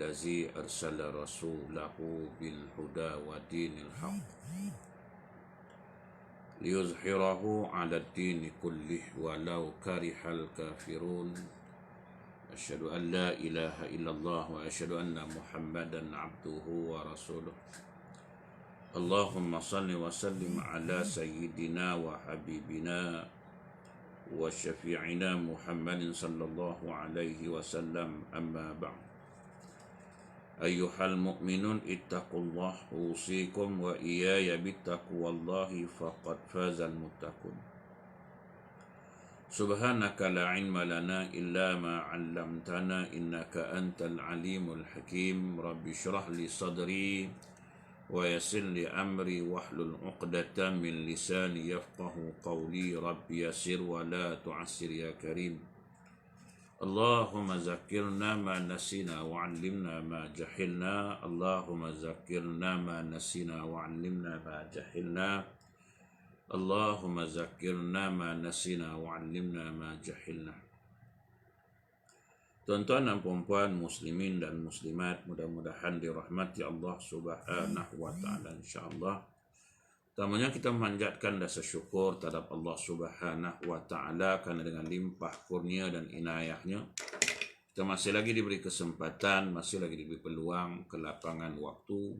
الذي أرسل رسوله بالهدى ودين الحق ليظهره على الدين كله ولو كره الكافرون أشهد أن لا إله إلا الله وأشهد أن محمدا عبده ورسوله اللهم صل وسلم على سيدنا وحبيبنا وشفيعنا محمد صلى الله عليه وسلم أما بعد أيها المؤمنون اتقوا الله أوصيكم وإياي بتقوى الله فقد فاز المتقون سبحانك لا علم لنا إلا ما علمتنا إنك أنت العليم الحكيم رب اشرح لي صدري ويسر لي أمري واحلل عقدة من لساني يفقه قولي رب يسر ولا تعسر يا كريم اللهم ذكرنا ما نسينا وعلمنا ما جهلنا اللهم ذكرنا ما نسينا وعلمنا ما جهلنا اللهم ذكرنا ما نسينا وعلمنا ما جهلنا. Tuan-tuan dan puan-puan muslimin dan muslimat, mudah-mudahan dirahmati Allah Subhanahu wa taala insyaallah. Pertamanya kita memanjatkan rasa syukur terhadap Allah Subhanahu wa taala kerana dengan limpah kurnia dan inayahnya kita masih lagi diberi kesempatan, masih lagi diberi peluang, kelapangan waktu,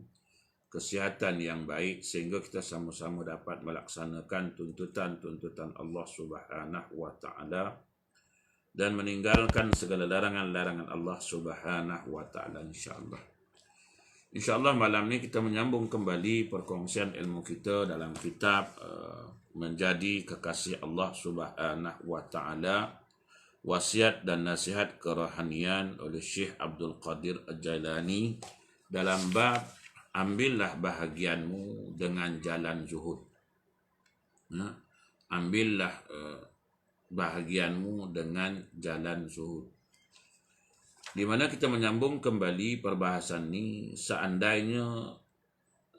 kesihatan yang baik sehingga kita sama-sama dapat melaksanakan tuntutan-tuntutan Allah Subhanahu wa taala dan meninggalkan segala larangan-larangan Allah Subhanahu wa taala insyaallah. Insyaallah malam ini kita menyambung kembali perkongsian ilmu kita dalam kitab Menjadi Kekasih Allah Subhanahu wa taala, wasiat dan nasihat kerohanian oleh Syekh Abdul Qadir Al-Jailani dalam bab ambillah bahagianmu dengan jalan zuhud. Ambillah bahagianmu dengan jalan zuhud. Di mana kita menyambung kembali perbahasan ini seandainya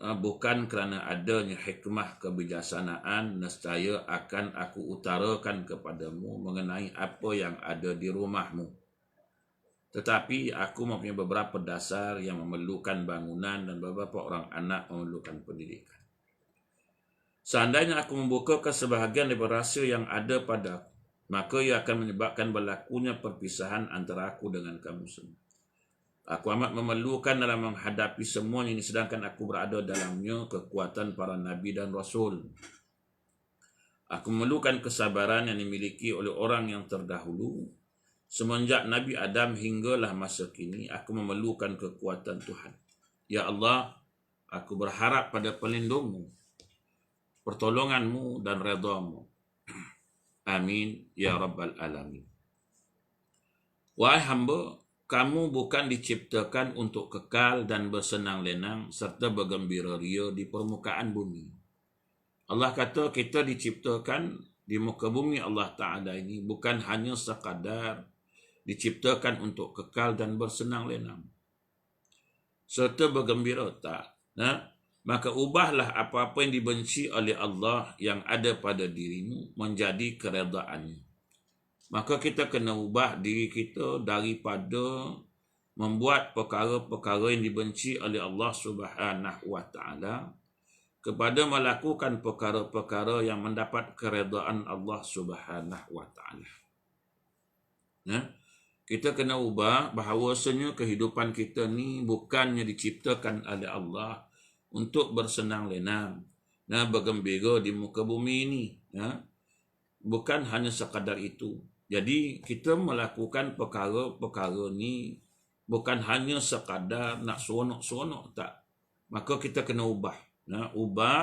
bukan kerana adanya hikmah kebijaksanaan, nescaya akan aku utarakan kepadamu mengenai apa yang ada di rumahmu. Tetapi aku mempunyai beberapa dasar yang memerlukan bangunan dan beberapa orang anak memerlukan pendidikan. Seandainya aku membukakan sebahagian daripada rahsia yang ada padaku, maka ia akan menyebabkan berlakunya perpisahan antara aku dengan kamu semua. Aku amat memerlukan dalam menghadapi semuanya ini sedangkan aku berada dalamnya kekuatan para nabi dan rasul. Aku memerlukan kesabaran yang dimiliki oleh orang yang terdahulu. Semenjak Nabi Adam hinggalah masa kini, aku memerlukan kekuatan Tuhan. Ya Allah, aku berharap pada pelindungmu, pertolonganmu dan redamu. Amin ya rabbal alamin. Wahai hamba, kamu bukan diciptakan untuk kekal dan bersenang lenang serta bergembira ria di permukaan bumi. Allah kata kita diciptakan di muka bumi Allah Ta'ala ini bukan hanya sekadar diciptakan untuk kekal dan bersenang lenang serta bergembira, tak. Maka ubahlah apa-apa yang dibenci oleh Allah yang ada pada dirimu menjadi keredaannya. Maka kita kena ubah diri kita daripada membuat perkara-perkara yang dibenci oleh Allah Subhanahu wa taala kepada melakukan perkara-perkara yang mendapat keredaan Allah Subhanahu wa taala. Kita kena ubah bahawasanya kehidupan kita ni bukannya diciptakan oleh Allah untuk bersenang lenang, bergembira di muka bumi ini. Bukan hanya sekadar itu. Jadi kita melakukan perkara-perkara ni bukan hanya sekadar nak seronok-seronok, tak. Maka kita kena ubah. Ubah,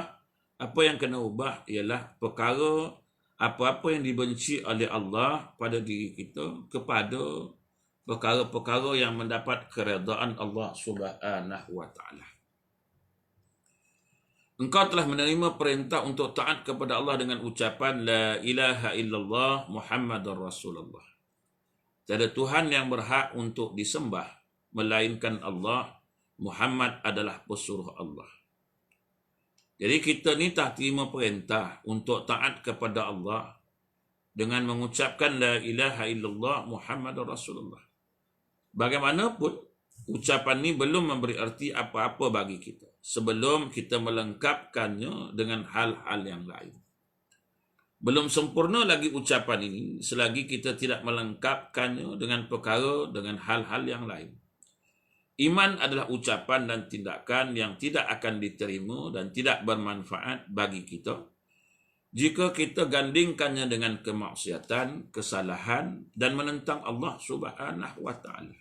apa yang kena ubah ialah perkara apa-apa yang dibenci oleh Allah pada diri kita kepada perkara-perkara yang mendapat keredaan Allah Subhanahu wa taala. Engkau telah menerima perintah untuk taat kepada Allah dengan ucapan La ilaha illallah Muhammadur Rasulullah. Tiada Tuhan yang berhak untuk disembah melainkan Allah. Muhammad adalah pesuruh Allah. Jadi kita ni tak terima perintah untuk taat kepada Allah dengan mengucapkan La ilaha illallah Muhammadur Rasulullah. Bagaimanapun ucapan ni belum memberi arti apa-apa bagi kita sebelum kita melengkapkannya dengan hal-hal yang lain. Belum sempurna lagi ucapan ini selagi kita tidak melengkapkannya dengan perkara, dengan hal-hal yang lain. Iman adalah ucapan dan tindakan yang tidak akan diterima dan tidak bermanfaat bagi kita jika kita gandingkannya dengan kemaksiatan, kesalahan dan menentang Allah Subhanahu wa taala.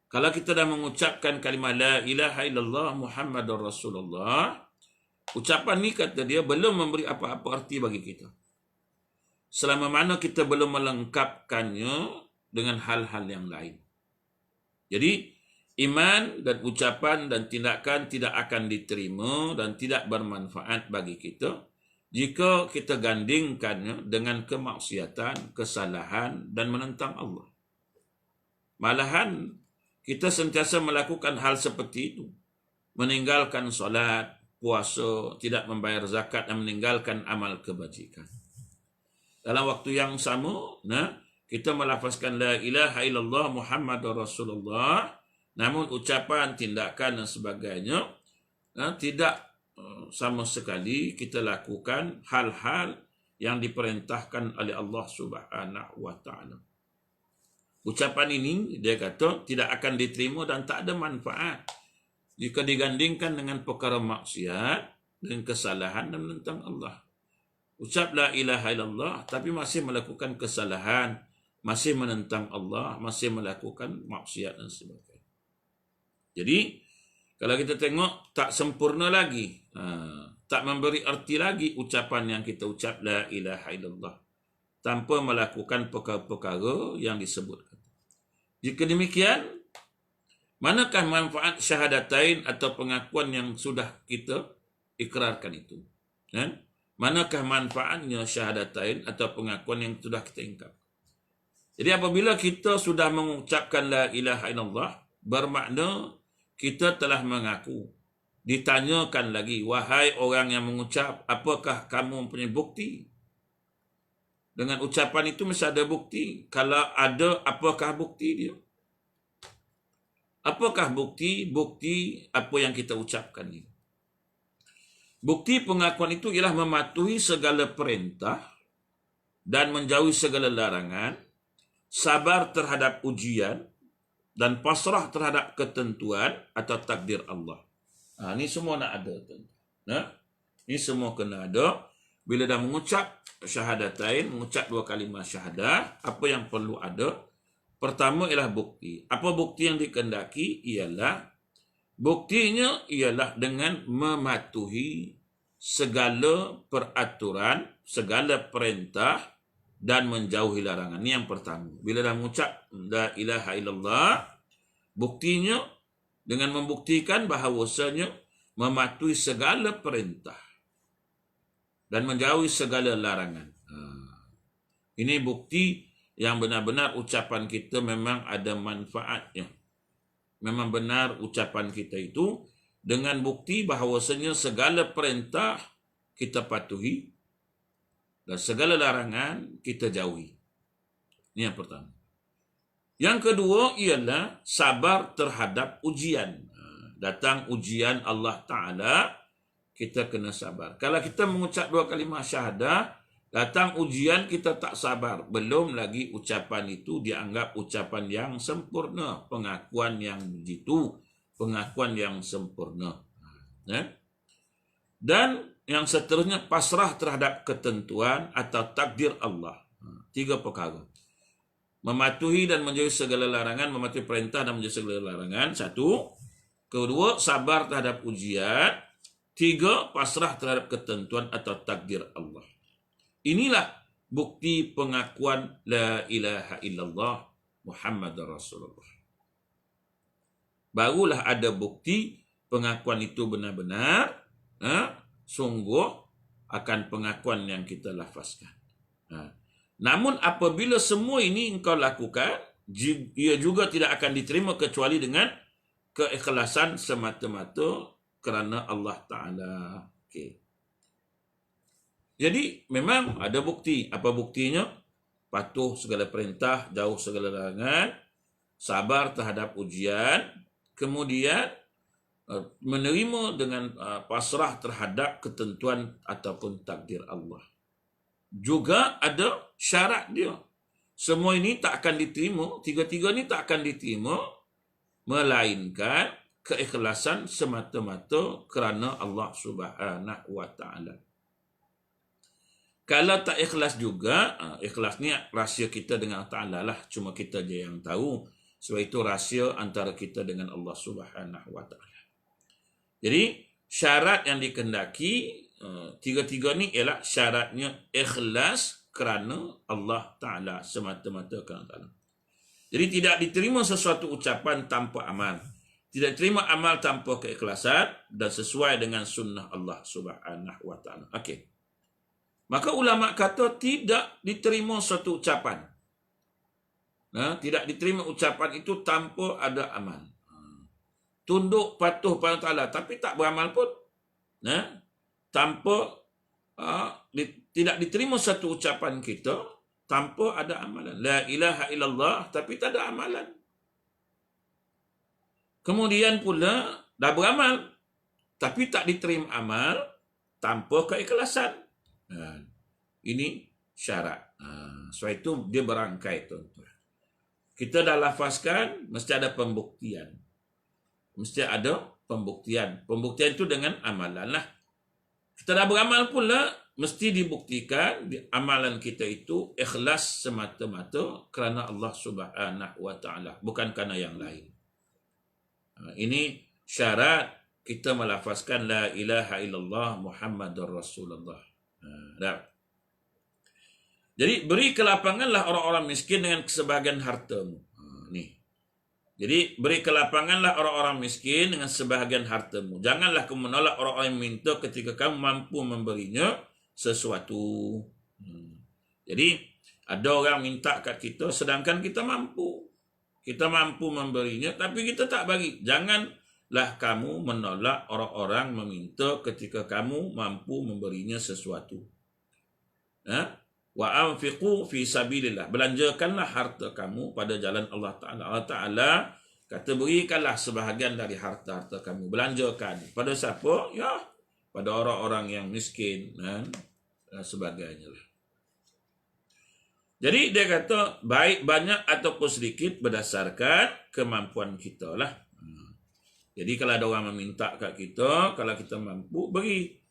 Kalau kita dah mengucapkan kalimah la ilaha illallah Muhammadur Rasulullah, ucapan ni kata dia belum memberi apa-apa arti bagi kita selama mana kita belum melengkapkannya dengan hal-hal yang lain. Jadi iman dan ucapan dan tindakan tidak akan diterima dan tidak bermanfaat bagi kita jika kita gandingkannya dengan kemaksiatan, kesalahan dan menentang Allah. Malahan kita sentiasa melakukan hal seperti itu. Meninggalkan solat, puasa, tidak membayar zakat dan meninggalkan amal kebajikan. Dalam waktu yang sama, kita melafazkan la ilaha illallah Muhammadur Rasulullah, namun ucapan, tindakan dan sebagainya tidak sama sekali kita lakukan hal-hal yang diperintahkan oleh Allah Subhanahu wa taala. Ucapan ini dia kata tidak akan diterima dan tak ada manfaat jika digandingkan dengan perkara maksiat dan kesalahan dan menentang Allah. Ucap la ilaha illallah tapi masih melakukan kesalahan, masih menentang Allah, masih melakukan maksiat dan sebagainya. Jadi kalau kita tengok tak sempurna lagi, tak memberi arti lagi ucapan yang kita ucap la ilaha illallah tanpa melakukan perkara-perkara yang disebutkan. Jika demikian, manakah manfaat syahadatain atau pengakuan yang sudah kita ikrarkan itu? Manakah manfaatnya syahadatain atau pengakuan yang sudah kita ingkar? Jadi apabila kita sudah mengucapkan la ilaha illallah, bermakna kita telah mengaku. Ditanyakan lagi, wahai orang yang mengucap, apakah kamu mempunyai bukti? Dengan ucapan itu mesti ada bukti. Kalau ada, apakah bukti dia? Apakah bukti? Bukti apa yang kita ucapkan ini. Bukti pengakuan itu ialah mematuhi segala perintah dan menjauhi segala larangan, sabar terhadap ujian, dan pasrah terhadap ketentuan atau takdir Allah. Ini semua nak ada. Ini semua kena ada. Bila dah mengucap syahadatain, mengucap dua kalimah syahadah, apa yang perlu ada? Pertama ialah bukti. Apa bukti yang dikehendaki? Buktinya ialah dengan mematuhi segala peraturan, segala perintah dan menjauhi larangan. Ini yang pertama. Bila dah mengucap la ilaha illallah, buktinya dengan membuktikan bahawasanya mematuhi segala perintah dan menjauhi segala larangan. Ini bukti yang benar-benar ucapan kita memang ada manfaatnya. Memang benar ucapan kita itu dengan bukti bahawasanya segala perintah kita patuhi dan segala larangan kita jauhi. Ini yang pertama. Yang kedua ialah sabar terhadap ujian. Datang ujian Allah Ta'ala, kita kena sabar. Kalau kita mengucap dua kalimah syahadah, datang ujian kita tak sabar. Belum lagi ucapan itu dianggap ucapan yang sempurna. Pengakuan yang begitu. Pengakuan yang sempurna. Dan yang seterusnya pasrah terhadap ketentuan atau takdir Allah. Tiga perkara. Mematuhi dan menjauhi segala larangan, mematuhi perintah dan menjauhi segala larangan. Satu. Kedua, sabar terhadap ujian. Tiga, pasrah terhadap ketentuan atau takdir Allah. Inilah bukti pengakuan la ilaha illallah Muhammadur Rasulullah. Barulah ada bukti pengakuan itu benar-benar sungguh akan pengakuan yang kita lafazkan. Namun apabila semua ini engkau lakukan, ia juga tidak akan diterima kecuali dengan keikhlasan semata-mata kerana Allah Ta'ala. Okay. Jadi memang ada bukti. Apa buktinya? Patuh segala perintah, jauh segala larangan, sabar terhadap ujian, kemudian menerima dengan pasrah terhadap ketentuan ataupun takdir Allah. Juga ada syarat dia. Semua ini tak akan diterima, tiga-tiga ini tak akan diterima, melainkan keikhlasan semata-mata kerana Allah Subhanahu wa Ta'ala. Kalau tak ikhlas juga, ikhlas ni rahsia kita dengan Allah Ta'ala lah, cuma kita je yang tahu. Sebab itu rahsia antara kita dengan Allah Subhanahu wa Ta'ala. Jadi syarat yang dikehendaki tiga-tiga ni ialah syaratnya ikhlas kerana Allah Ta'ala, semata-mata kerana Allah. Jadi tidak diterima sesuatu ucapan tanpa amal. Tidak diterima amal tanpa keikhlasan dan sesuai dengan sunnah Allah Subhanahu wa Ta'ala. Okey. Maka ulama kata tidak diterima suatu ucapan. Tidak diterima ucapan itu tanpa ada amal. Tunduk patuh pada Ta'ala tapi tak beramal pun. Tanpa tidak diterima satu ucapan kita tanpa ada amalan. La ilaha illallah tapi tak ada amalan. Kemudian pula dah beramal tapi tak diterima amal tanpa keikhlasan. Ini syarat. Sebab itu dia berangkai, tuan-tuan. Kita dah lafazkan, mesti ada pembuktian. Mesti ada pembuktian. Pembuktian itu dengan amalan lah. Kita dah beramal pula, mesti dibuktikan amalan kita itu ikhlas semata-mata kerana Allah Subhanahu wa Ta'ala, bukan kerana yang lain. Ini syarat kita melafazkan la ilaha illallah Muhammadur Rasulullah. Jadi beri kelapanganlah orang-orang miskin dengan kesebahagian hartamu. Jadi beri kelapanganlah orang-orang miskin dengan sebahagian hartamu. Janganlah kamu menolak orang-orang yang minta ketika kamu mampu memberinya sesuatu. Jadi ada orang minta kat kita sedangkan kita mampu. Kita mampu memberinya tapi kita tak bagi. Janganlah kamu menolak orang-orang meminta ketika kamu mampu memberinya sesuatu. Wa anfiqu fi sabilillah. Belanjakanlah harta kamu pada jalan Allah Ta'ala. Allah Ta'ala kata berikanlah sebahagian dari harta-harta kamu. Belanjakan. Pada siapa? Ya, pada orang-orang yang miskin dan sebagainya. Jadi dia kata baik banyak ataupun sedikit berdasarkan kemampuan kita lah. Jadi kalau ada orang meminta kat kita, kalau kita mampu beri.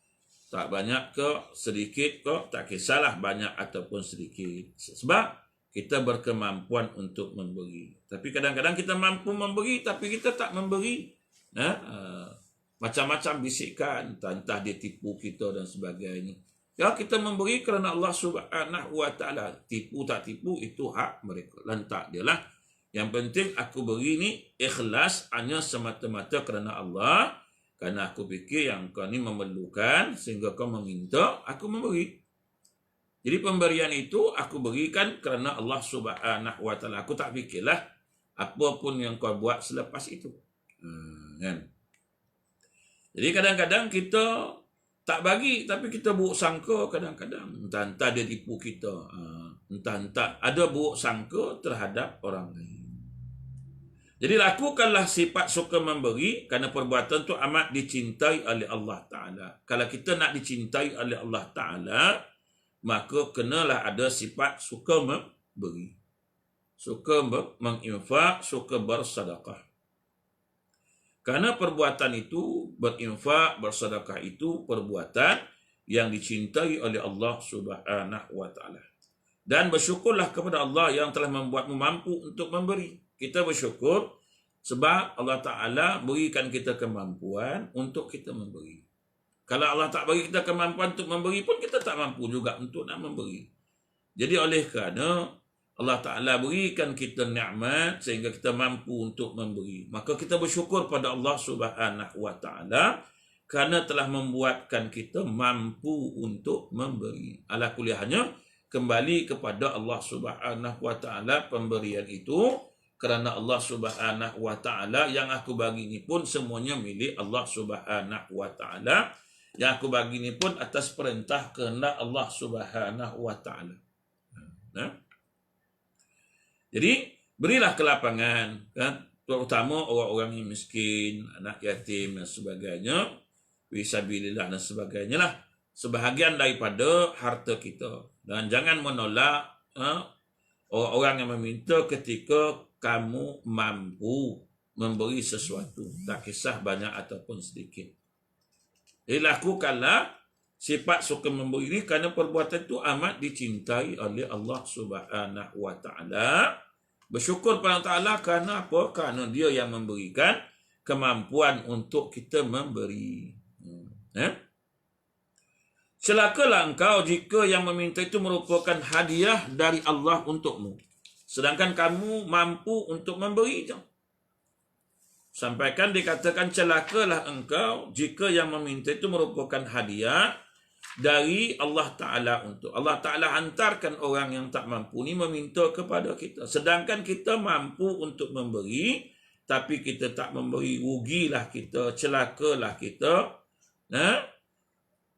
Tak banyak ke sedikit ke, tak kisahlah banyak ataupun sedikit. Sebab kita berkemampuan untuk memberi. Tapi kadang-kadang kita mampu memberi tapi kita tak memberi. Macam-macam bisikan, entah dia tipu kita dan sebagainya. Ya, kita memberi kerana Allah Subhanahu wa Ta'ala. Tipu tak tipu itu hak mereka. Lantak dia lah. Yang penting aku beri ni ikhlas hanya semata-mata kerana Allah. Kerana aku fikir yang kau ni memerlukan sehingga kau meminta, aku memberi. Jadi pemberian itu aku berikan kerana Allah Subhanahu wa Ta'ala. Aku tak fikirlah apa pun yang kau buat selepas itu. Kan? Jadi kadang-kadang kita tak bagi tapi kita buruk sangka kadang-kadang. Entah-entah dia tipu kita. Entah-entah ada buruk sangka terhadap orang lain. Jadi lakukanlah sifat suka memberi kerana perbuatan itu amat dicintai oleh Allah Ta'ala. Kalau kita nak dicintai oleh Allah Ta'ala, maka kenalah ada sifat suka memberi. Suka menginfak, suka bersedekah. Kerana perbuatan itu, berinfak, bersedekah itu perbuatan yang dicintai oleh Allah Subhanahu wa Ta'ala. Dan bersyukurlah kepada Allah yang telah membuatmu mampu untuk memberi. Kita bersyukur sebab Allah Ta'ala berikan kita kemampuan untuk kita memberi. Kalau Allah tak bagi kita kemampuan untuk memberi pun kita tak mampu juga untuk nak memberi. Jadi oleh kerana Allah Ta'ala berikan kita nikmat sehingga kita mampu untuk memberi. Maka kita bersyukur pada Allah Subhanahu wa Ta'ala kerana telah membuatkan kita mampu untuk memberi. Ala kuliahnya kembali kepada Allah Subhanahu wa Ta'ala pemberian itu. Kerana Allah Subhanahu wa Ta'ala yang aku bagi ini pun semuanya milik Allah Subhanahu wa Ta'ala. Yang aku bagi ini pun atas perintah kehendak Allah Subhanahu wa Ta'ala. Jadi berilah kelapangan, kan? terutama orang-orang yang miskin, anak yatim dan sebagainya, fisabilillah dan sebagainya lah, sebahagian daripada harta kita. Dan jangan menolak orang-orang yang meminta ketika kamu mampu memberi sesuatu, tak kisah banyak ataupun sedikit. Jadi lakukanlah sifat suka memberi ini kerana perbuatan itu amat dicintai oleh Allah Subhanahu wa taala. Bersyukur pada Taala kerana apa? Kerana Dia yang memberikan kemampuan untuk kita memberi. Celakalah engkau jika yang meminta itu merupakan hadiah dari Allah untukmu, sedangkan kamu mampu untuk memberi. Sampaikan dikatakan celakalah engkau jika yang meminta itu merupakan hadiah dari Allah Ta'ala untuk. Allah Ta'ala hantarkan orang yang tak mampu ni meminta kepada kita, sedangkan kita mampu untuk memberi, tapi kita tak memberi. Rugilah kita, celakalah kita.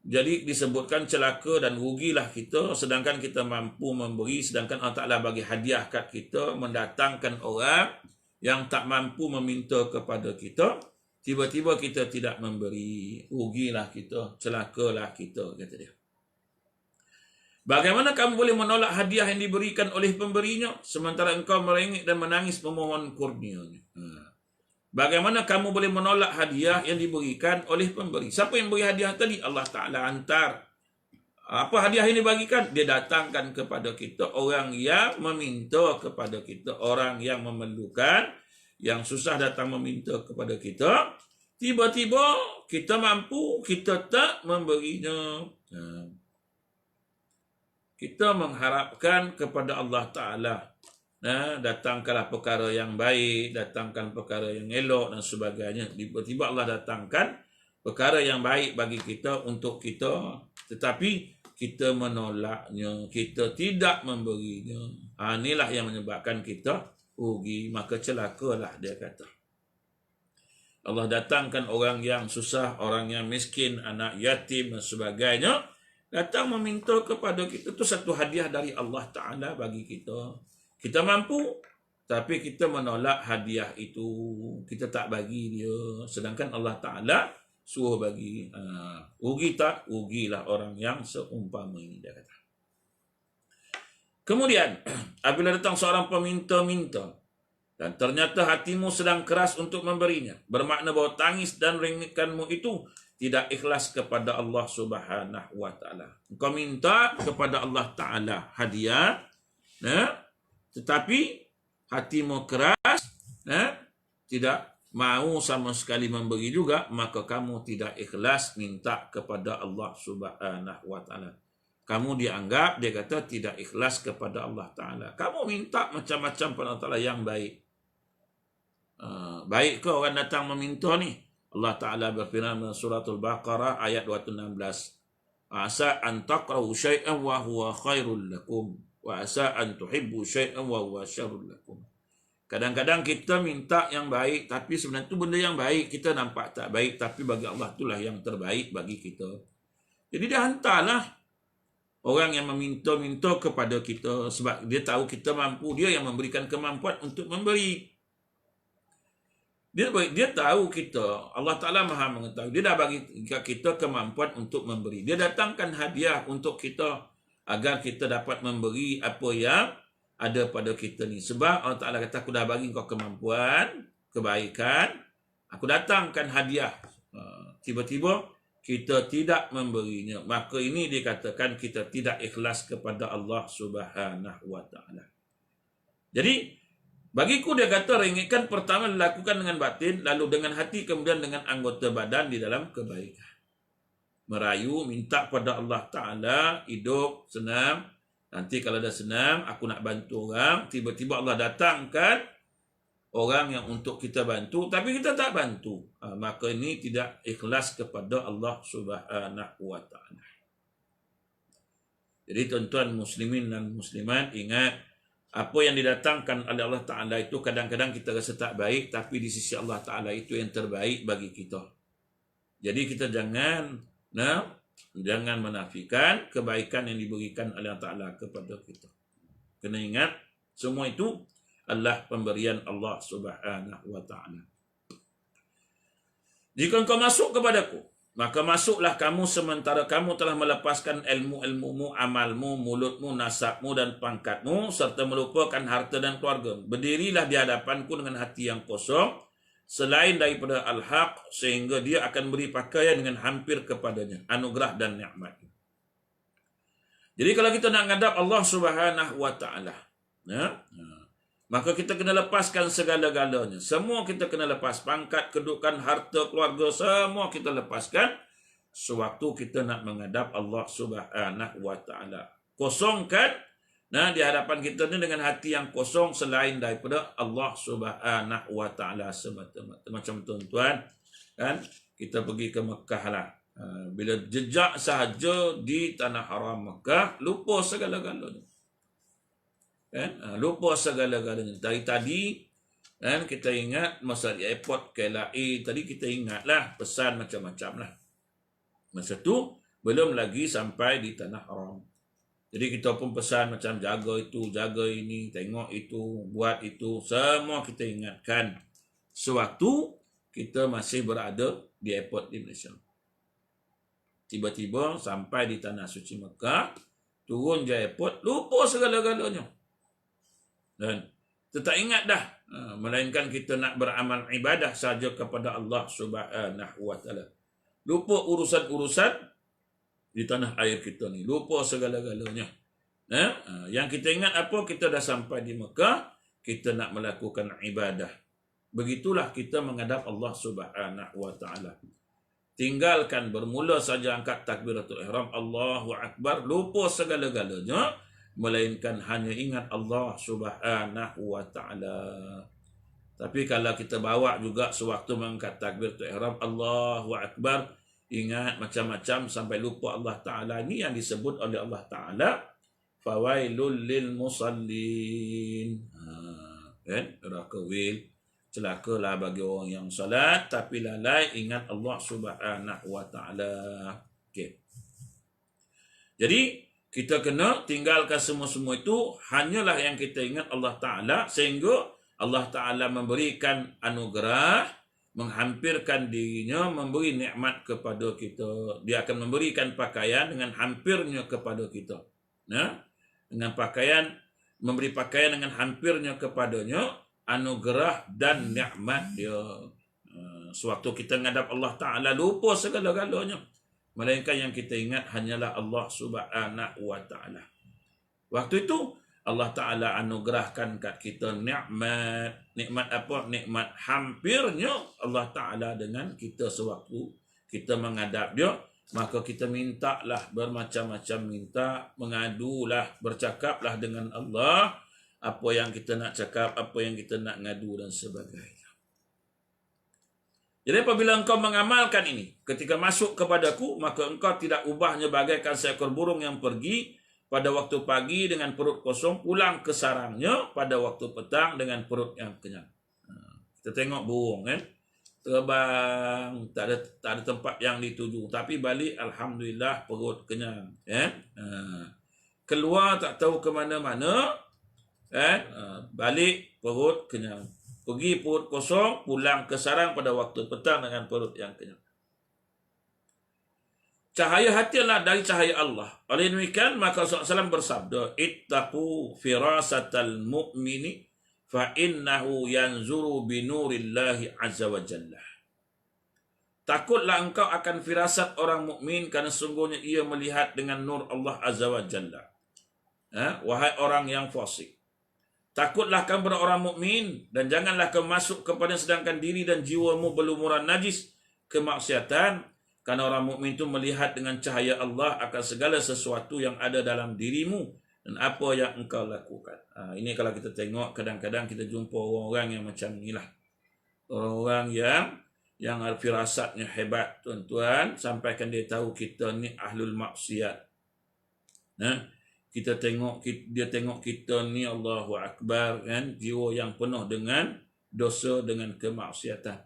Jadi disebutkan celaka dan rugilah kita, sedangkan kita mampu memberi, sedangkan Allah Ta'ala bagi hadiah kat kita, mendatangkan orang yang tak mampu meminta kepada kita, tiba-tiba kita tidak memberi. Rugilah kita, celakalah kita, kata dia. Bagaimana kamu boleh menolak hadiah yang diberikan oleh pemberinya, sementara engkau merengek dan menangis memohon kurnianya? Bagaimana kamu boleh menolak hadiah yang diberikan oleh pemberi? Siapa yang beri hadiah tadi? Allah Ta'ala hantar. Apa hadiah yang dibagikan? Dia datangkan kepada kita orang yang meminta kepada kita, orang yang memerlukan, yang susah datang meminta kepada kita. Tiba-tiba kita mampu, kita tak memberinya. Kita mengharapkan kepada Allah Ta'ala. Datangkanlah perkara yang baik, datangkan perkara yang elok dan sebagainya. Tiba-tiba Allah datangkan perkara yang baik bagi kita, untuk kita, tetapi kita menolaknya, kita tidak memberinya. Inilah yang menyebabkan kita rugi, maka celakalah, dia kata. Allah datangkan orang yang susah, orang yang miskin, anak yatim dan sebagainya, datang meminta kepada kita. Itu satu hadiah dari Allah Ta'ala bagi kita. Kita mampu, tapi kita menolak hadiah itu, kita tak bagi dia, sedangkan Allah Ta'ala suruh bagi. Rugi tak? Rugilah orang yang seumpama ini, dia kata. Kemudian, apabila datang seorang peminta-minta dan ternyata hatimu sedang keras untuk memberinya, bermakna bahawa tangis dan rengekanmu itu tidak ikhlas kepada Allah Subhanahu wa Ta'ala. Engkau minta kepada Allah Ta'ala hadiah, tetapi hatimu keras, tidak mau sama sekali memberi juga, maka kamu tidak ikhlas minta kepada Allah Subhanahu wa Ta'ala. Kamu dianggap, dia kata, tidak ikhlas kepada Allah Ta'ala. Kamu minta macam-macam pada Allah Ta'ala yang baik. Baik ke orang datang meminta ni? Allah Ta'ala berfirman dalam suratul Baqarah ayat 216. Asa an taqrahu syai'an wa huwa khairul lakum. Wa asa an tuhibbu syai'an wa huwa syarrul lakum. Kadang-kadang kita minta yang baik, tapi sebenarnya itu benda yang baik kita nampak tak baik, tapi bagi Allah itulah yang terbaik bagi kita. Jadi dia hantarlah orang yang meminta-minta kepada kita, sebab dia tahu kita mampu, dia yang memberikan kemampuan untuk memberi. Dia tahu kita, Allah Ta'ala Maha mengetahui, dia dah bagi kita kemampuan untuk memberi. Dia datangkan hadiah untuk kita, agar kita dapat memberi apa yang ada pada kita ni. Sebab Allah Ta'ala kata, aku dah bagi kau kemampuan, kebaikan, aku datangkan hadiah. Tiba-tiba kita tidak memberinya. Maka ini dikatakan kita tidak ikhlas kepada Allah Subhanahu wa Ta'ala. Jadi, bagiku dia kata, ringitkan pertama dilakukan dengan batin, lalu dengan hati, kemudian dengan anggota badan di dalam kebaikan. Merayu, minta pada Allah Ta'ala, hidup senang. Nanti kalau dah senang, aku nak bantu orang, tiba-tiba Allah datangkan orang yang untuk kita bantu, tapi kita tak bantu. Maka ini tidak ikhlas kepada Allah Subhanahu wa Ta'ala. Jadi tuan-tuan muslimin dan muslimat, ingat, apa yang didatangkan oleh Allah Ta'ala itu kadang-kadang kita rasa tak baik, tapi di sisi Allah Ta'ala itu yang terbaik bagi kita. Jadi kita jangan menafikan kebaikan yang diberikan oleh Allah Ta'ala kepada kita. Kena ingat, semua itu adalah pemberian Allah Subhanahu wa taala. Jika engkau masuk kepadaku, maka masuklah kamu sementara kamu telah melepaskan ilmu-ilmumu, amalmu, mulutmu, nasabmu dan pangkatmu, serta melupakan harta dan keluarga. Berdirilah di hadapanku dengan hati yang kosong, selain daripada al-haq, sehingga dia akan beri pakaian dengan hampir kepadanya, anugerah dan nikmat. Jadi kalau kita nak ngadap Allah Subhanahu wa taala, maka kita kena lepaskan segala-galanya. Semua kita kena lepas. Pangkat, kedudukan, harta, keluarga, semua kita lepaskan sewaktu kita nak menghadap Allah Subhanahu wa taala. Kosongkan di hadapan kita ni dengan hati yang kosong selain daripada Allah Subhanahu wa taala semata-mata. Macam tuan-tuan kan, kita pergi ke Mekah lah. Bila jejak sahaja di tanah haram Mekah, lupa segala-galanya. Lupa segala-galanya. Tadi kita ingat masa di airport KLIA tadi, kita ingatlah pesan macam-macam lah. Masa tu belum lagi sampai di tanah haram. Jadi kita pun pesan macam jaga itu, jaga ini, tengok itu, buat itu, semua kita ingatkan sewaktu kita masih berada di airport di Malaysia. Tiba-tiba sampai di tanah suci Mekah, turun je airport, lupa segala-galanya. Dan kita tak ingat dah, melainkan kita nak beramal ibadah saja kepada Allah Subhanahu wa taala. Lupa urusan-urusan di tanah air kita ni, lupa segala-galanya. Yang kita ingat apa? Kita dah sampai di Mekah, kita nak melakukan ibadah. Begitulah kita menghadap Allah Subhanahu wa taala. Tinggalkan bermula saja angkat takbiratul ihram, Allahu akbar, lupa segala-galanya, melainkan hanya ingat Allah Subhanahu wa taala. Tapi kalau kita bawa juga sewaktu mengangkat takbiratul ihram, Allahu akbar, ingat macam-macam sampai lupa Allah taala, ini yang disebut oleh Allah taala fawailul lil musallin. Neraka wil, celakalah bagi orang yang salat tapi lalai ingat Allah Subhanahu wa taala. Okey. Jadi kita kena tinggalkan semua-semua itu, hanyalah yang kita ingat Allah Ta'ala, sehingga Allah Ta'ala memberikan anugerah, menghampirkan dirinya, memberi nikmat kepada kita. Dia akan memberikan pakaian dengan hampirnya kepada kita. Dengan pakaian, memberi pakaian dengan hampirnya kepadanya, anugerah dan nikmat dia. Sewaktu kita menghadap Allah Ta'ala, lupa segala-galanya, melainkan yang kita ingat hanyalah Allah Subhanahu wa taala. Waktu itu Allah Taala anugerahkan kat kita nikmat. Nikmat apa? Nikmat hampirnya Allah Taala dengan kita sewaktu kita menghadap dia. Maka kita mintalah bermacam-macam minta, mengadulah, bercakaplah dengan Allah apa yang kita nak cakap, apa yang kita nak ngadu dan sebagainya. Jadi apabila engkau mengamalkan ini, ketika masuk kepadaku, maka engkau tidak ubahnya bagaikan seekor burung yang pergi pada waktu pagi dengan perut kosong, pulang ke sarangnya pada waktu petang dengan perut yang kenyang. Kita tengok burung kan, terbang, tak ada tempat yang dituju, tapi balik alhamdulillah perut kenyang. Keluar tak tahu ke mana-mana, balik perut kenyang. Pergi perut kosong, pulang ke sarang pada waktu petang dengan perut yang kenyang. Cahaya hati adalah dari cahaya Allah. Oleh demikian, maka Rasulullah SAW bersabda, Ittaqu firasatal mu'mini fa innahu yanzuru binurillahi azza wa jalla. Takutlah engkau akan firasat orang mukmin, kerana sungguhnya ia melihat dengan nur Allah azza wa jalla. Wahai orang yang fasik, takutlah kamu kepada orang mukmin dan janganlah kamu masuk kepada sedangkan diri dan jiwamu berlumuran najis kemaksiatan, kerana orang mukmin itu melihat dengan cahaya Allah akan segala sesuatu yang ada dalam dirimu dan apa yang engkau lakukan. Ini kalau kita tengok, kadang-kadang kita jumpa orang-orang yang macam inilah. Orang-orang yang firasatnya hebat, tuan-tuan, sampaikan dia tahu kita ni ahlul maksiat. Kita tengok, dia tengok kita ni Allahu Akbar kan, jiwa yang penuh dengan dosa, dengan kemaksiatan.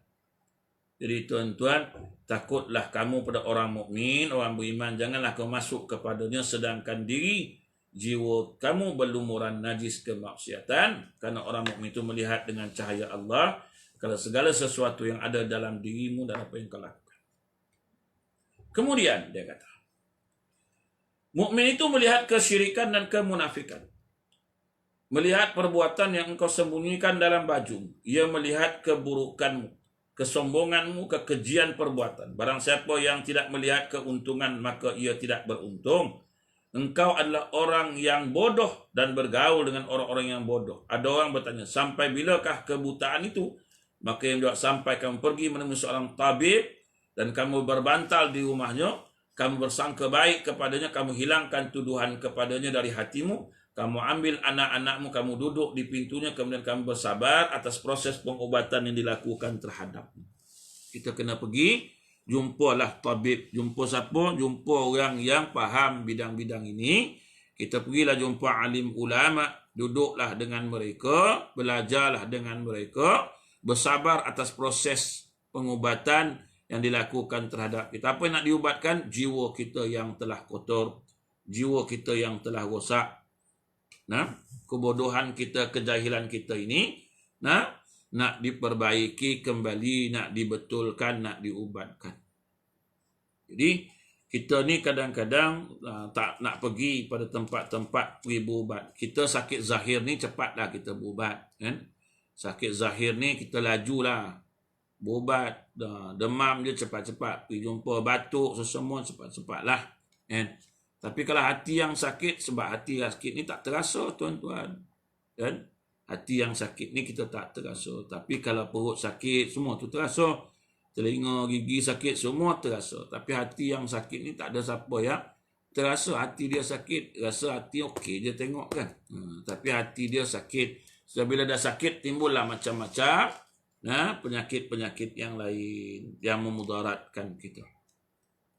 Jadi tuan-tuan, takutlah kamu pada orang mukmin, orang beriman, janganlah kamu masuk kepadanya sedangkan diri jiwa kamu berlumuran najis kemaksiatan, karena orang mukmin itu melihat dengan cahaya Allah kalau segala sesuatu yang ada dalam dirimu dan apa yang kau lakukan. Kemudian dia kata, mukmin itu melihat kesyirikan dan kemunafikan. Melihat perbuatan yang engkau sembunyikan dalam baju. Ia melihat keburukanmu, kesombonganmu, kekejian perbuatan. Barang siapa yang tidak melihat keuntungan, maka ia tidak beruntung. Engkau adalah orang yang bodoh dan bergaul dengan orang-orang yang bodoh. Ada orang bertanya, sampai bilakah kebutaan itu? Maka yang jawab, sampai kamu pergi menemui seorang tabib dan kamu berbantal di rumahnya, kamu bersangka baik kepadanya, kamu hilangkan tuduhan kepadanya dari hatimu, kamu ambil anak-anakmu, kamu duduk di pintunya, kemudian kamu bersabar atas proses pengobatan yang dilakukan terhadapmu. Kita kena pergi, jumpalah tabib. Jumpa siapa? Jumpa orang yang faham bidang-bidang ini. Kita pergilah jumpa alim ulama, duduklah dengan mereka, belajarlah dengan mereka, bersabar atas proses pengobatan yang dilakukan terhadap kita. Apa yang nak diubatkan? Jiwa kita yang telah kotor, jiwa kita yang telah rosak. Nah, kebodohan kita, kejahilan kita ini, nah, nak diperbaiki kembali, nak dibetulkan, nak diubatkan. Jadi, kita ni kadang-kadang tak nak pergi pada tempat-tempat pergi berubat. Kita sakit zahir ni cepatlah kita berubat. Kan? Sakit zahir ni kita lajulah berubat. Demam je cepat-cepat. Pergi jumpa batuk, sesemua cepat-cepatlah. Kan? Tapi kalau hati yang sakit, sebab hati yang sakit ni tak terasa, tuan-tuan. Kan? Hati yang sakit ni kita tak terasa. Tapi kalau perut sakit, semua tu terasa. Telinga, gigi sakit, semua terasa. Tapi hati yang sakit ni tak ada siapa yang terasa. Hati dia sakit, rasa hati okey je tengok kan. Tapi hati dia sakit. So, bila dah sakit, timbullah macam-macam penyakit-penyakit yang lain yang memudaratkan kita.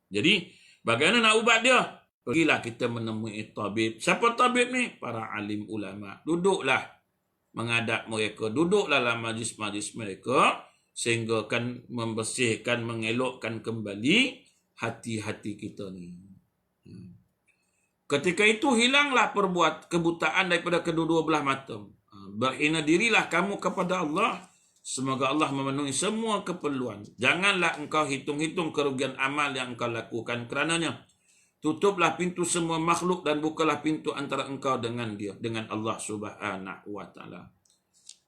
Jadi, bagaimana nak ubat dia? Pergilah kita menemui tabib. Siapa tabib ni? Para alim ulama. Duduklah menghadap mereka. Duduklah dalam majlis-majlis mereka. Sehingga akan membersihkan, mengelokkan kembali hati-hati kita ni. Ketika itu hilanglah kebutaan daripada kedua-dua belah mata. Berhina dirilah kamu kepada Allah. Semoga Allah memenuhi semua keperluan. Janganlah engkau hitung-hitung kerugian amal yang engkau lakukan kerananya. Tutuplah pintu semua makhluk dan bukalah pintu antara engkau dengan dia, dengan Allah Subhanahu wa taala.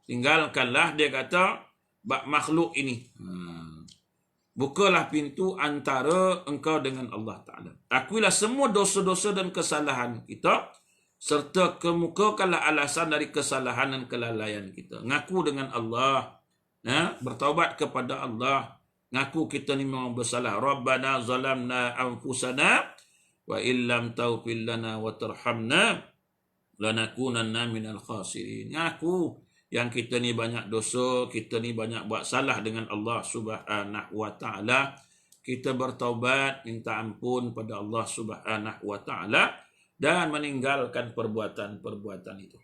Tinggalkanlah, dia kata, makhluk ini. Bukalah pintu antara engkau dengan Allah Ta'ala. Akuilah semua dosa-dosa dan kesalahan kita, serta kemukakanlah alasan dari kesalahan dan kelalaian kita. Ngaku dengan Allah, bertaubat kepada Allah. Ngaku kita ni memang bersalah. Rabbana zalamna anfusana wa illam taghfir lana wa tarhamna lanakunanna minal khasirin. Ngaku yang kita ni banyak dosa, kita ni banyak buat salah dengan Allah Subhanahu wa taala. Kita bertaubat, minta ampun pada Allah Subhanahu wa taala dan meninggalkan perbuatan-perbuatan itu.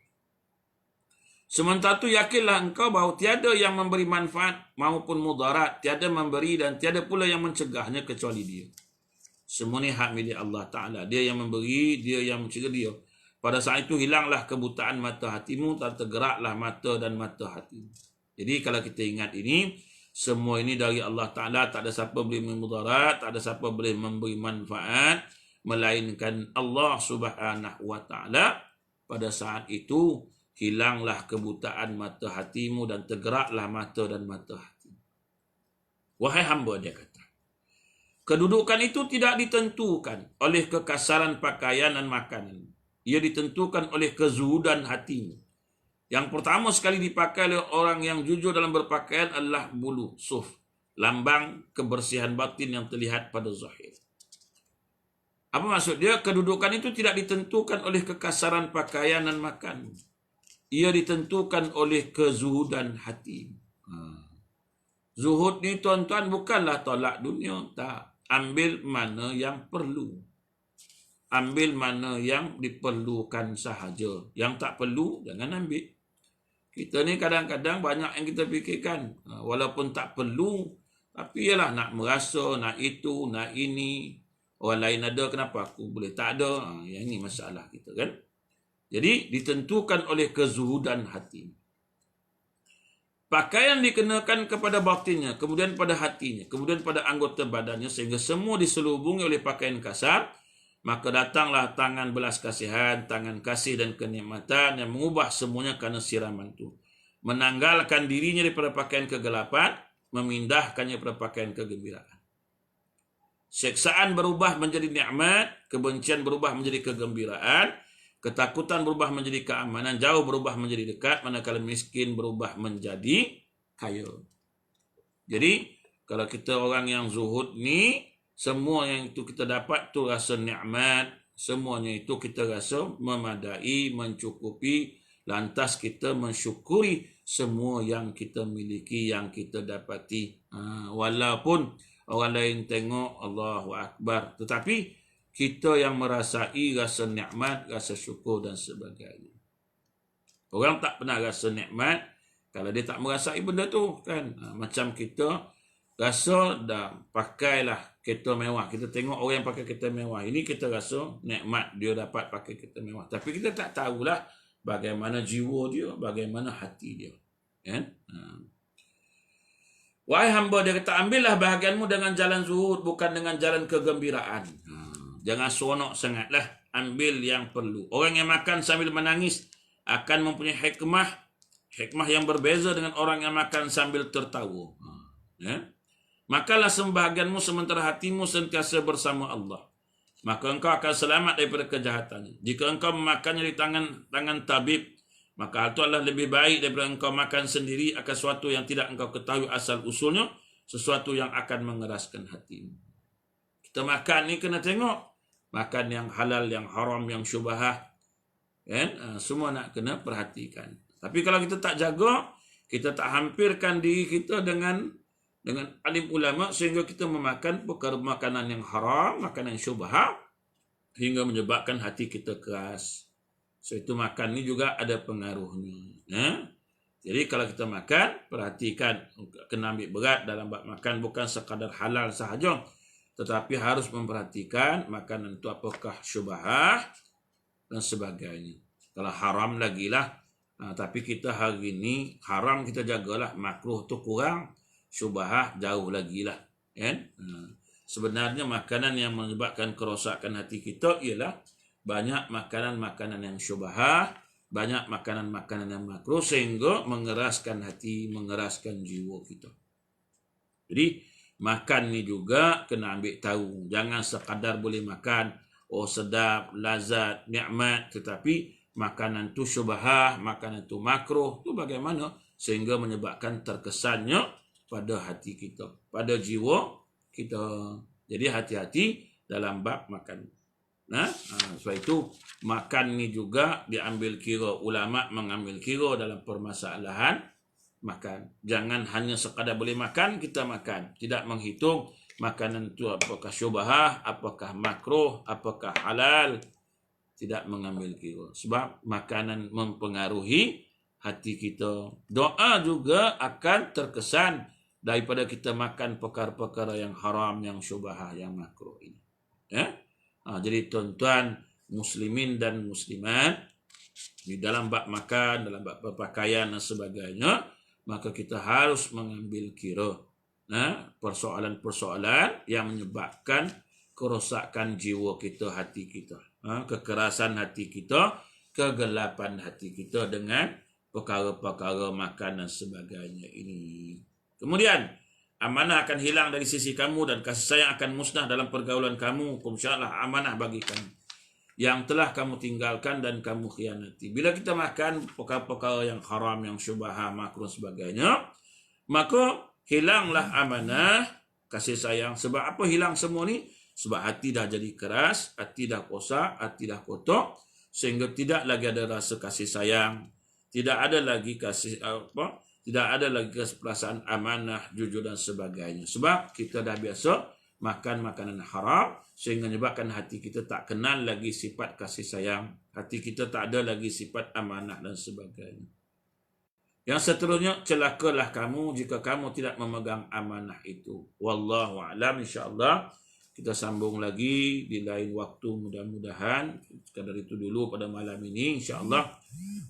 Sementara itu yakinlah engkau bahawa tiada yang memberi manfaat maupun mudarat, tiada memberi dan tiada pula yang mencegahnya kecuali Dia. Semua ni hak milik Allah Ta'ala. Dia yang memberi, Dia yang mencegah dia. Pada saat itu hilanglah kebutaan mata hatimu dan tergeraklah mata dan mata hatimu. Jadi kalau kita ingat ini, semua ini dari Allah Ta'ala. Tak ada siapa boleh memudarat, tak ada siapa boleh memberi manfaat, melainkan Allah Subhanahu wa Ta'ala. Pada saat itu, hilanglah kebutaan mata hatimu dan tergeraklah mata dan mata hatimu. Wahai hamba, dia kata, kedudukan itu tidak ditentukan oleh kekasaran pakaian dan makanan. Ia ditentukan oleh kezuhudan hatimu. Yang pertama sekali dipakai oleh orang yang jujur dalam berpakaian adalah bulu, suf. Lambang kebersihan batin yang terlihat pada zahir. Apa maksud dia? Kedudukan itu tidak ditentukan oleh kekasaran pakaian dan makanan. Ia ditentukan oleh kezuhudan hati. Zuhud ni tuan-tuan bukanlah tolak dunia. Tak. Ambil mana yang perlu. Ambil mana yang diperlukan sahaja. Yang tak perlu, jangan ambil. Kita ni kadang-kadang banyak yang kita fikirkan. Walaupun tak perlu, tapi ialah nak merasa, nak itu, nak ini. Orang lain ada, kenapa aku boleh tak ada? Yang ini masalah kita kan. Jadi ditentukan oleh kezuhudan hati. Pakaian dikenakan kepada batinnya, kemudian pada hatinya, kemudian pada anggota badannya, sehingga semua diselubungi oleh pakaian kasar. Maka datanglah tangan belas kasihan, tangan kasih dan kenikmatan yang mengubah semuanya karena siraman itu. Menanggalkan dirinya daripada pakaian kegelapan, memindahkannya pada pakaian kegembiraan. Siksaan berubah menjadi nikmat, kebencian berubah menjadi kegembiraan, ketakutan berubah menjadi keamanan, jauh berubah menjadi dekat, manakala miskin berubah menjadi kaya. Jadi, kalau kita orang yang zuhud ni, semua yang itu kita dapat tu rasa nikmat, semuanya itu kita rasa memadai, mencukupi, lantas kita mensyukuri semua yang kita miliki, yang kita dapati. Walaupun orang lain tengok Allahu Akbar, tetapi kita yang merasai rasa nikmat, rasa syukur dan sebagainya. Orang tak pernah rasa nikmat kalau dia tak merasai benda tu kan. Macam kita rasa dah pakailah kereta mewah. Kita tengok orang yang pakai kereta mewah. Ini kita rasa nikmat dia dapat pakai kereta mewah. Tapi kita tak tahulah bagaimana jiwa dia, bagaimana hati dia. Kan? Wahai hamba, dia kata, ambillah bahagianmu dengan jalan zuhud, bukan dengan jalan kegembiraan. Jangan seronok sangatlah. Ambil yang perlu. Orang yang makan sambil menangis akan mempunyai hikmah yang berbeza dengan orang yang makan sambil tertawa. Makanlah sebahagianmu sementara hatimu sentiasa bersama Allah. Maka engkau akan selamat daripada kejahatannya. Jika engkau memakannya di tangan tabib, maka hal itu adalah lebih baik daripada engkau makan sendiri akan sesuatu yang tidak engkau ketahui asal usulnya, sesuatu yang akan mengeraskan hatimu. Kita makan ni kena tengok. Makan yang halal, yang haram, yang syubhah. Kan? Semua nak kena perhatikan. Tapi kalau kita tak jaga, kita tak hampirkan diri kita dengan alim ulama, sehingga kita memakan perkara makanan yang haram, makanan yang syubhah, hingga menyebabkan hati kita keras. So itu makan ni juga ada pengaruhnya. Jadi kalau kita makan, perhatikan, kena ambil berat dalam bab makan, bukan sekadar halal sahaja, tetapi harus memperhatikan makanan itu apakah syubhah dan sebagainya. Kalau haram lagi lah. Tapi kita hari ini haram kita jagalah, makruh tu kurang, syubhah jauh lagi lah. Kan? Sebenarnya makanan yang menyebabkan kerosakan hati kita ialah banyak makanan-makanan yang syubhah, banyak makanan-makanan yang makruh, sehingga mengeraskan hati, mengeraskan jiwa kita. Jadi makan ni juga kena ambil tahu. Jangan sekadar boleh makan, oh sedap, lazat, nikmat, tetapi makanan tu syubhah, makanan tu makruh, tu bagaimana sehingga menyebabkan terkesannya pada hati kita, pada jiwa kita. Jadi hati-hati dalam bab makan. Sebab itu makan ni juga diambil kira, ulama mengambil kira dalam permasalahan makan. Jangan hanya sekadar boleh makan, kita makan. Tidak menghitung makanan itu apakah syubhah, apakah makruh, apakah halal. Tidak mengambil kira. Sebab makanan mempengaruhi hati kita. Doa juga akan terkesan daripada kita makan perkara-perkara yang haram, yang syubhah, yang makruh ini. Jadi tuan-tuan muslimin dan muslimat, di dalam bab makan, dalam bab berpakaian dan sebagainya, maka kita harus mengambil kira persoalan-persoalan yang menyebabkan kerosakan jiwa kita, hati kita, kekerasan hati kita, kegelapan hati kita dengan perkara-perkara makan dan sebagainya ini. Kemudian amanah akan hilang dari sisi kamu dan kasih sayang akan musnah dalam pergaulan kamu. Insya-Allah amanah bagi kamu yang telah kamu tinggalkan dan kamu khianati. Bila kita makan perkara-perkara yang haram, yang syubhah, makruh sebagainya, maka hilanglah amanah, kasih sayang. Sebab apa hilang semua ni? Sebab hati dah jadi keras, hati dah kosak, hati dah kotor, sehingga tidak lagi ada rasa kasih sayang, tidak ada lagi tidak ada lagi perasaan amanah, jujur dan sebagainya. Sebab kita dah biasa makan makanan haram, sehingga menyebabkan hati kita tak kenal lagi sifat kasih sayang. Hati kita tak ada lagi sifat amanah dan sebagainya. Yang seterusnya, celakalah kamu jika kamu tidak memegang amanah itu. Wallahu a'lam, insya-Allah. Kita sambung lagi di lain waktu mudah-mudahan. Sekadar itu dulu pada malam ini. InsyaAllah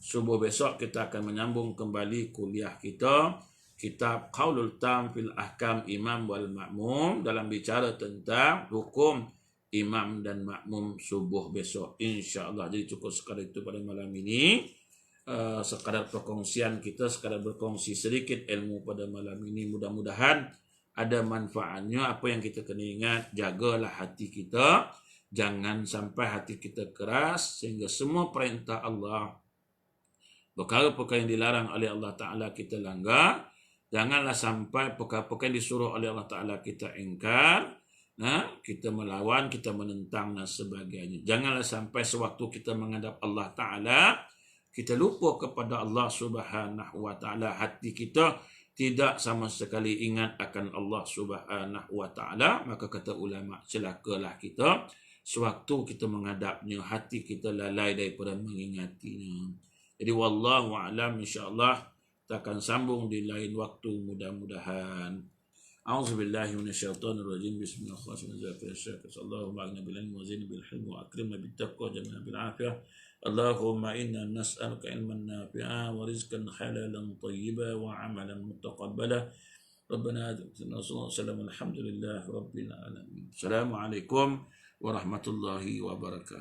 subuh besok kita akan menyambung kembali kuliah kita. Kitab Qaulul Tam fil Ahkam Imam wal Ma'mum dalam bicara tentang hukum imam dan makmum subuh besok. InsyaAllah. Jadi cukup sekadar itu pada malam ini. Sekadar perkongsian kita, sekadar berkongsi sedikit ilmu pada malam ini. Mudah-mudahan ada manfaatnya. Apa yang kita kena ingat, jagalah hati kita, jangan sampai hati kita keras sehingga semua perintah Allah, perkara-perkara yang dilarang oleh Allah Ta'ala kita langgar. Janganlah sampai perkara-perkara yang disuruh oleh Allah Ta'ala kita ingkar, kita melawan, kita menentang dan sebagainya. Janganlah sampai sewaktu kita menghadap Allah Ta'ala kita lupa kepada Allah Subhanahu Wa Ta'ala. Hati kita tidak sama sekali ingat akan Allah Subhanahu Wa Ta'ala. Maka kata ulama, celakalah kita sewaktu kita menghadapnya, hati kita lalai daripada mengingatinya. Jadi wallahu a'lam, insyaAllah kita akan sambung di lain waktu mudah-mudahan. A'udzubillahi minasyaitonirrajim. Bismillahirrahmanirrahim. Allahumma aghnina bil ilmi wa zidna bil hilmi wa akrimna bit taqwa wa jamilna bil afiyah. Allahumma inna nas'aluka ilman nafi'a wa rizqan halalan tayyiba wa amalan mutaqabbala. Rabbana atina sallallahu alhamdulillahi rabbil alamin. Assalamualaikum warahmatullahi wabarakatuh.